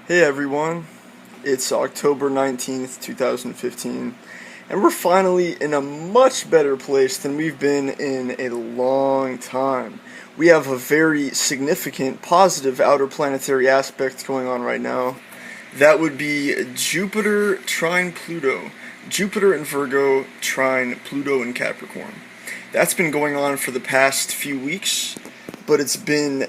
Hey everyone, it's October 19th, 2015, and we're finally in a much better place than we've been in a long time. We have a very significant positive outer planetary aspect going on right now. That would be Jupiter trine Pluto. Jupiter in Virgo trine Pluto in Capricorn. That's been going on for the past few weeks, but it's been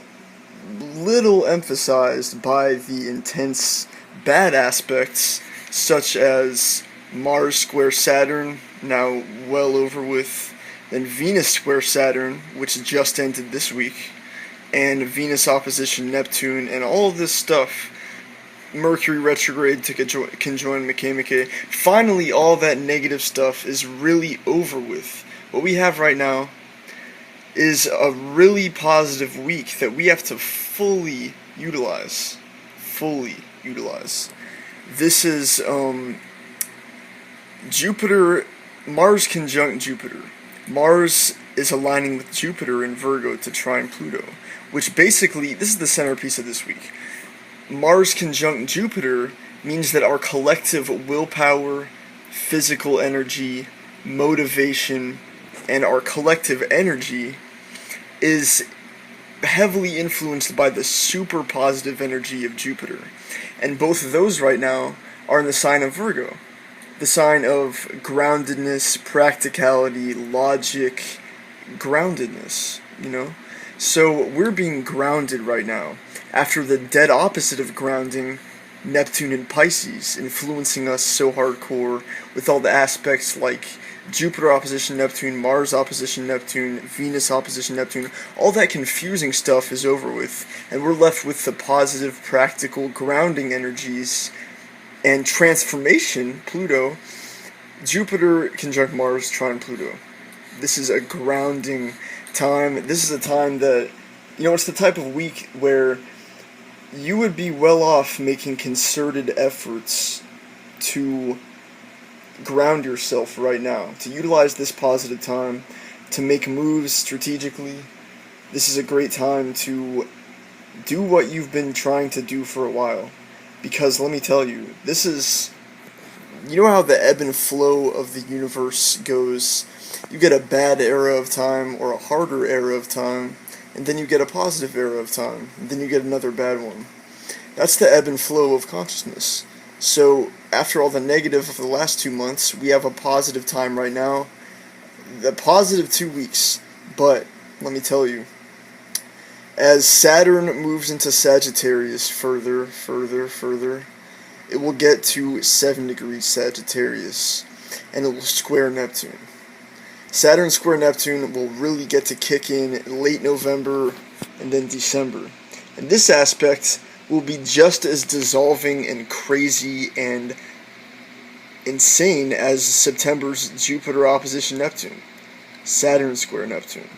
little emphasized by the intense bad aspects such as Mars square Saturn, now well over with, then Venus square Saturn, which just ended this week, and Venus opposition Neptune, and all of this stuff. Mercury retrograde to conjoin Makemake. Finally, all that negative stuff is really over with. What we have right now is a really positive week that we have to fully utilize. This is Jupiter, Mars conjunct Jupiter. Mars is aligning with Jupiter in Virgo to trine Pluto, which basically, this is the centerpiece of this week. Mars conjunct Jupiter means that our collective willpower, physical energy, motivation, and our collective energy is heavily influenced by the super positive energy of Jupiter. And both of those right now are in the sign of Virgo. The sign of groundedness, practicality, logic, groundedness, So we're being grounded right now. After the dead opposite of grounding, Neptune in Pisces, influencing us so hardcore with all the aspects like Jupiter opposition Neptune, Mars opposition Neptune, Venus opposition Neptune, all that confusing stuff is over with, and we're left with the positive, practical, grounding energies and transformation, Pluto, Jupiter conjunct Mars, trine Pluto. This is a grounding time. This is a time that, it's the type of week where you would be well off making concerted efforts to ground yourself right now, to utilize this positive time, to make moves strategically. This is a great time to do what you've been trying to do for a while. Because let me tell you, this is, how the ebb and flow of the universe goes. You get a bad era of time or a harder era of time, and then you get a positive era of time, and then you get another bad one. That's the ebb and flow of consciousness. So, after all the negative of the last 2 months, we have a positive time right now. The positive 2 weeks. But, let me tell you, as Saturn moves into Sagittarius further, it will get to 7 degrees Sagittarius, and it will square Neptune. Saturn square Neptune will really get to kick in late November and then December. And this aspect will be just as dissolving and crazy and insane as September's Jupiter opposition Neptune. Saturn square Neptune.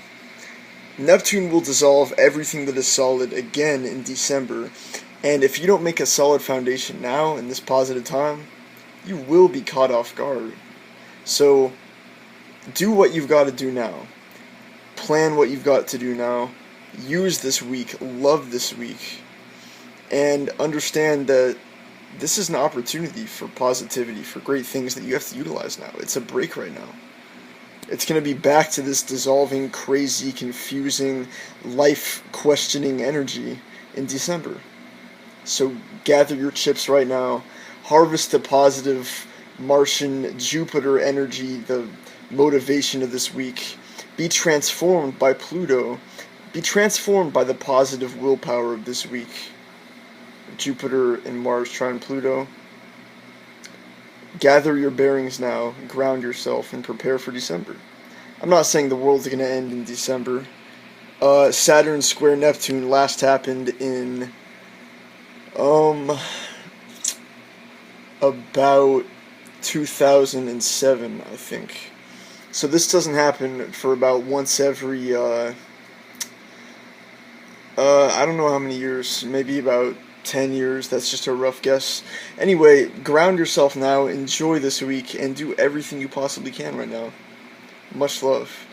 Neptune will dissolve everything that is solid again in December, and if you don't make a solid foundation now in this positive time, you will be caught off guard. So, do what you've got to do now. Plan what you've got to do now. Use this week. Love this week. And understand that this is an opportunity for positivity, for great things that you have to utilize now. It's a break right now. It's going to be back to this dissolving, crazy, confusing, life-questioning energy in December. So gather your chips right now. Harvest the positive Martian Jupiter energy, the motivation of this week. Be transformed by Pluto. Be transformed by the positive willpower of this week. Jupiter and Mars trine Pluto. Gather your bearings now, ground yourself, and prepare for December. I'm not saying the world's going to end in December. Saturn square Neptune last happened in about 2007, I think. So this doesn't happen for about once every I don't know how many years, maybe about 10 years, that's just a rough guess. Anyway, ground yourself now, enjoy this week, and do everything you possibly can right now. Much love.